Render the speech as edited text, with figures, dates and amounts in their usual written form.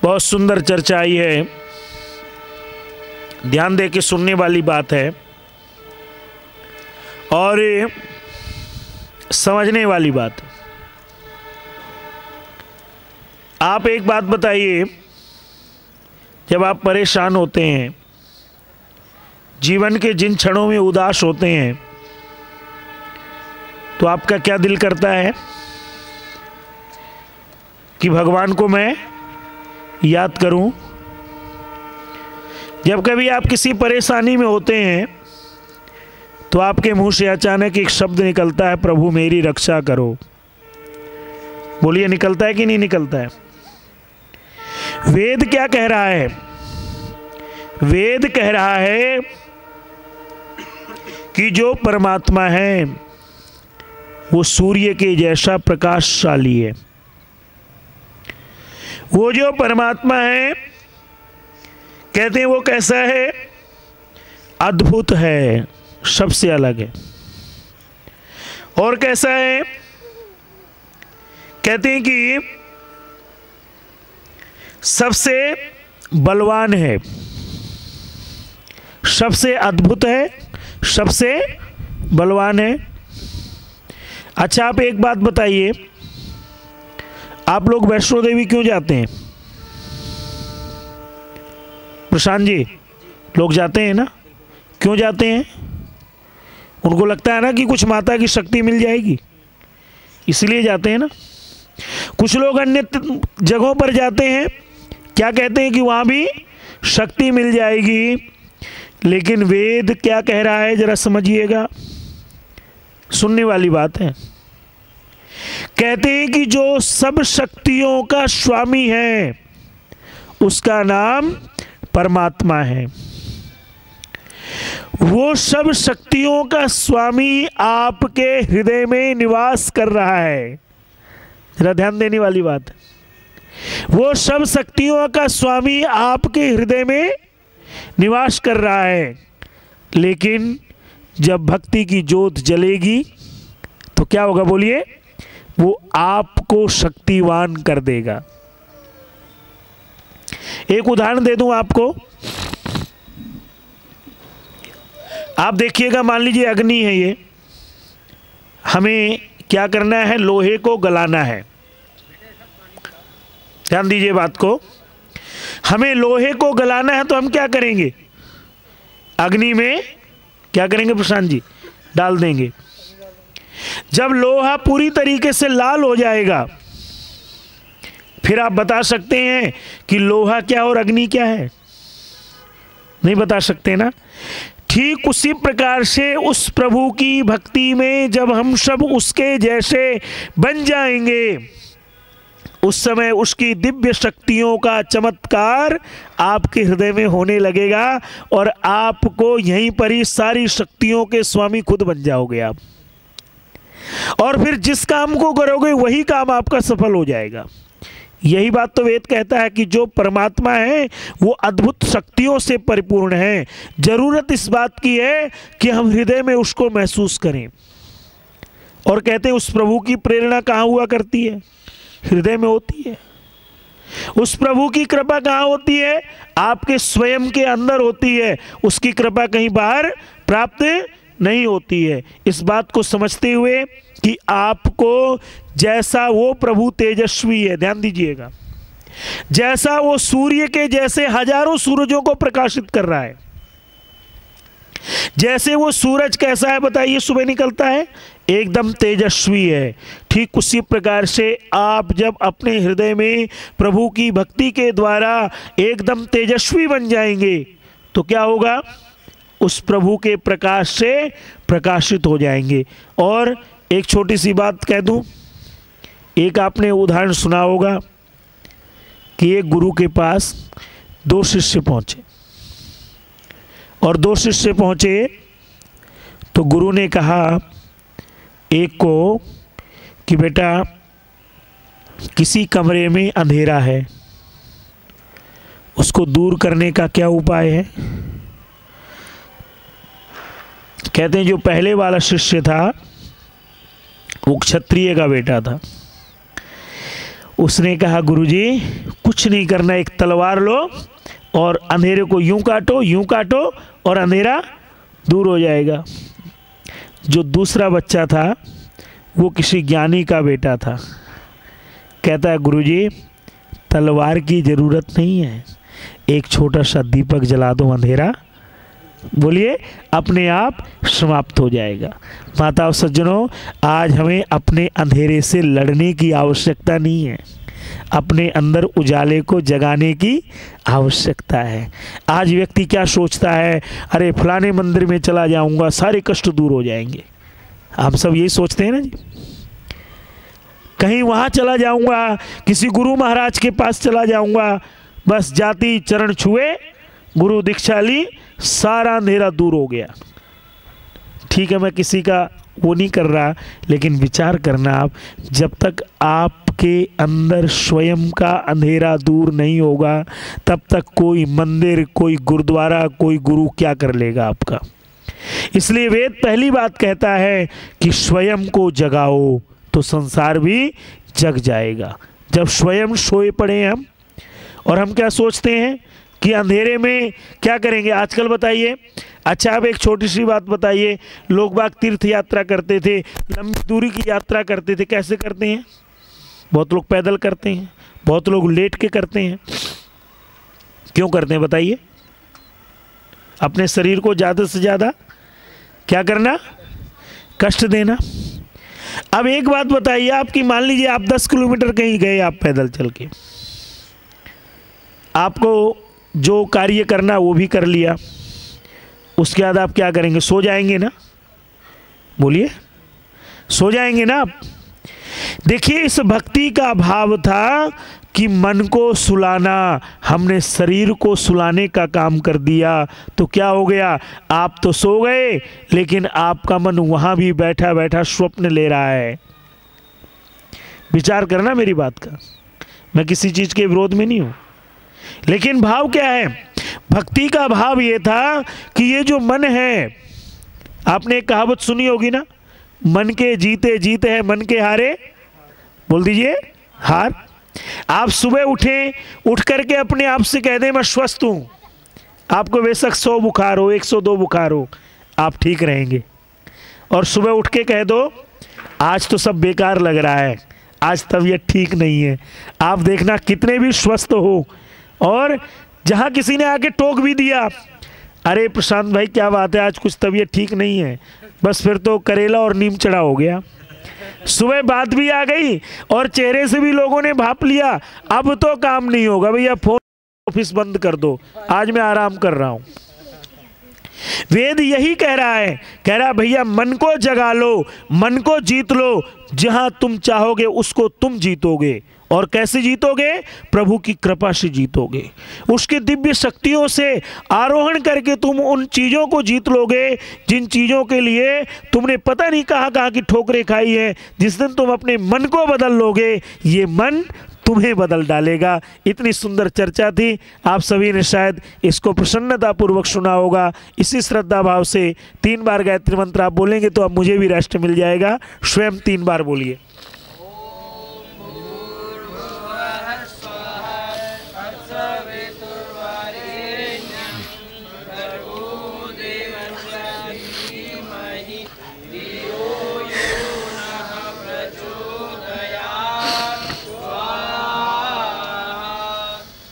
बहुत सुंदर चर्चा आई है, ध्यान दे के सुनने वाली बात है और समझने वाली बात है। आप एक बात बताइए, जब आप परेशान होते हैं, जीवन के जिन क्षणों में उदास होते हैं, तो आपका क्या दिल करता है कि भगवान को मैं याद करूं। जब कभी आप किसी परेशानी में होते हैं तो आपके मुंह से अचानक एक शब्द निकलता है, प्रभु मेरी रक्षा करो। बोलिए, निकलता है कि नहीं निकलता है? वेद क्या कह रहा है? वेद कह रहा है कि जो परमात्मा है वो सूर्य के जैसा प्रकाशशाली है। वो जो परमात्मा है, कहते हैं वो कैसा है? अद्भुत है, सबसे अलग है। और कैसा है? कहते हैं कि सबसे बलवान है, सबसे अद्भुत है, सबसे बलवान है। अच्छा, आप एक बात बताइए, आप लोग वैष्णो देवी क्यों जाते हैं? प्रशांत जी, लोग जाते हैं ना? क्यों जाते हैं? उनको लगता है ना कि कुछ माता की शक्ति मिल जाएगी, इसलिए जाते हैं ना। कुछ लोग अन्य जगहों पर जाते हैं, क्या कहते हैं कि वहां भी शक्ति मिल जाएगी, लेकिन वेद क्या कह रहा है जरा समझिएगा, सुनने वाली बात है। कहते हैं कि जो सब शक्तियों का स्वामी है उसका नाम परमात्मा है। वो सब शक्तियों का स्वामी आपके हृदय में निवास कर रहा है। जरा ध्यान देने वाली बात है। वो सब शक्तियों का स्वामी आपके हृदय में निवास कर रहा है, लेकिन जब भक्ति की ज्योत जलेगी तो क्या होगा? बोलिए, वो आपको शक्तिवान कर देगा। एक उदाहरण दे दूं आपको, आप देखिएगा, मान लीजिए अग्नि है ये, हमें क्या करना है? लोहे को गलाना है। ध्यान दीजिए बात को, हमें लोहे को गलाना है तो हम क्या करेंगे? अग्नि में क्या करेंगे प्रशांत जी? डाल देंगे। जब लोहा पूरी तरीके से लाल हो जाएगा, फिर आप बता सकते हैं कि लोहा क्या और अग्नि क्या है? नहीं बता सकते ना। ठीक उसी प्रकार से उस प्रभु की भक्ति में जब हम सब उसके जैसे बन जाएंगे, उस समय उसकी दिव्य शक्तियों का चमत्कार आपके हृदय में होने लगेगा और आपको यहीं पर ही सारी शक्तियों के स्वामी खुद बन जाओगे आप। और फिर जिस काम को करोगे वही काम आपका सफल हो जाएगा। यही बात तो वेद कहता है कि जो परमात्मा है वो अद्भुत शक्तियों से परिपूर्ण है। जरूरत इस बात की है कि हम हृदय में उसको महसूस करें। और कहते हैं उस प्रभु की प्रेरणा कहाँ हुआ करती है? हृदय में होती है। उस प्रभु की कृपा कहाँ होती है? आपके स्वयं के अंदर होती है। उसकी कृपा कहीं बाहर प्राप्त नहीं होती है। इस बात को समझते हुए कि आपको जैसा वो प्रभु तेजस्वी है, ध्यान दीजिएगा, जैसा वो सूर्य के जैसे हजारों सूरजों को प्रकाशित कर रहा है, जैसे वो सूरज कैसा है बताइए? सुबह निकलता है, एकदम तेजस्वी है। ठीक उसी प्रकार से आप जब अपने हृदय में प्रभु की भक्ति के द्वारा एकदम तेजस्वी बन जाएंगे तो क्या होगा? उस प्रभु के प्रकाश से प्रकाशित हो जाएंगे। और एक छोटी सी बात कह दूं, एक आपने उदाहरण सुना होगा कि एक गुरु के पास दो शिष्य पहुंचे और दो शिष्य पहुंचे तो गुरु ने कहा एक को कि बेटा किसी कमरे में अंधेरा है, उसको दूर करने का क्या उपाय है? कहते हैं जो पहले वाला शिष्य था वो क्षत्रिय का बेटा था। उसने कहा गुरुजी कुछ नहीं करना, एक तलवार लो और अंधेरे को यूं काटो और अंधेरा दूर हो जाएगा। जो दूसरा बच्चा था वो किसी ज्ञानी का बेटा था। कहता है गुरुजी तलवार की ज़रूरत नहीं है, एक छोटा सा दीपक जला दो, अंधेरा बोलिए अपने आप समाप्त हो जाएगा। माता और सज्जनों, आज हमें अपने अंधेरे से लड़ने की आवश्यकता नहीं है, अपने अंदर उजाले को जगाने की आवश्यकता है। आज व्यक्ति क्या सोचता है, अरे फलाने मंदिर में चला जाऊंगा सारे कष्ट दूर हो जाएंगे। हम सब यही सोचते हैं ना जी, कहीं वहाँ चला जाऊंगा, किसी गुरु महाराज के पास चला जाऊंगा, बस जाति चरण छुए गुरु दीक्षा ली सारा अंधेरा दूर हो गया। ठीक है, मैं किसी का वो नहीं कर रहा, लेकिन विचार करना आप, जब तक आपके अंदर स्वयं का अंधेरा दूर नहीं होगा तब तक कोई मंदिर, कोई गुरुद्वारा, कोई गुरु क्या कर लेगा आपका। इसलिए वेद पहली बात कहता है कि स्वयं को जगाओ तो संसार भी जग जाएगा। जब स्वयं सोए पड़े हम, और हम क्या सोचते हैं कि अंधेरे में क्या करेंगे। आजकल बताइए, अच्छा आप एक छोटी सी बात बताइए, लोग बाग तीर्थ यात्रा करते थे, लंबी दूरी की यात्रा करते थे, कैसे करते हैं? बहुत लोग पैदल करते हैं, बहुत लोग लेट के करते हैं। क्यों करते हैं बताइए? अपने शरीर को ज़्यादा से ज़्यादा क्या करना, कष्ट देना। अब एक बात बताइए आपकी, मान लीजिए आप 10 किलोमीटर कहीं गए, आप पैदल चल के, आपको जो कार्य करना वो भी कर लिया, उसके बाद आप क्या करेंगे? सो जाएंगे ना? बोलिए, सो जाएंगे ना आप? देखिए, इस भक्ति का भाव था कि मन को सुलाना, हमने शरीर को सुलाने का काम कर दिया तो क्या हो गया? आप तो सो गए, लेकिन आपका मन वहाँ भी बैठा बैठा स्वप्न ले रहा है। विचार करना मेरी बात का, मैं किसी चीज़ के विरोध में नहीं हूँ, लेकिन भाव क्या है? भक्ति का भाव ये था कि ये जो मन है, आपने एक कहावत सुनी होगी ना, मन के जीते जीते हैं मन के हारे, बोल दीजिए हार। आप सुबह उठें, उठ करके अपने आप से कह दें मैं स्वस्थ हूँ, आपको बेशक 100 बुखार हो, 102 बुखार हो, आप ठीक रहेंगे। और सुबह उठ के कह दो आज तो सब बेकार लग रहा है, आज तबीयत ठीक नहीं है, आप देखना कितने भी स्वस्थ हो। और जहाँ किसी ने आके टोक भी दिया, अरे प्रशांत भाई क्या बात है, आज कुछ तबीयत ठीक नहीं है, बस फिर तो करेला और नीम चढ़ा हो गया। सुबह बात भी आ गई और चेहरे से भी लोगों ने भाप लिया, अब तो काम नहीं होगा भैया, फोन ऑफिस बंद कर दो, आज मैं आराम कर रहा हूँ। वेद यही कह रहा है, कह रहा भैया मन को जगा लो, मन को जीत लो, जहां तुम चाहोगे उसको तुम जीतोगे। और कैसे जीतोगे? प्रभु की कृपा से जीतोगे, उसके दिव्य शक्तियों से आरोहण करके तुम उन चीज़ों को जीत लोगे जिन चीज़ों के लिए तुमने पता नहीं कहाँ की ठोकरें खाई है। जिस दिन तुम अपने मन को बदल लोगे, ये मन तुम्हें बदल डालेगा। इतनी सुंदर चर्चा थी, आप सभी ने शायद इसको प्रसन्नतापूर्वक सुना होगा। इसी श्रद्धा भाव से 3 बार गायत्री मंत्र आप बोलेंगे तो अब मुझे भी रेस्ट मिल जाएगा। स्वयं 3 बार बोलिए।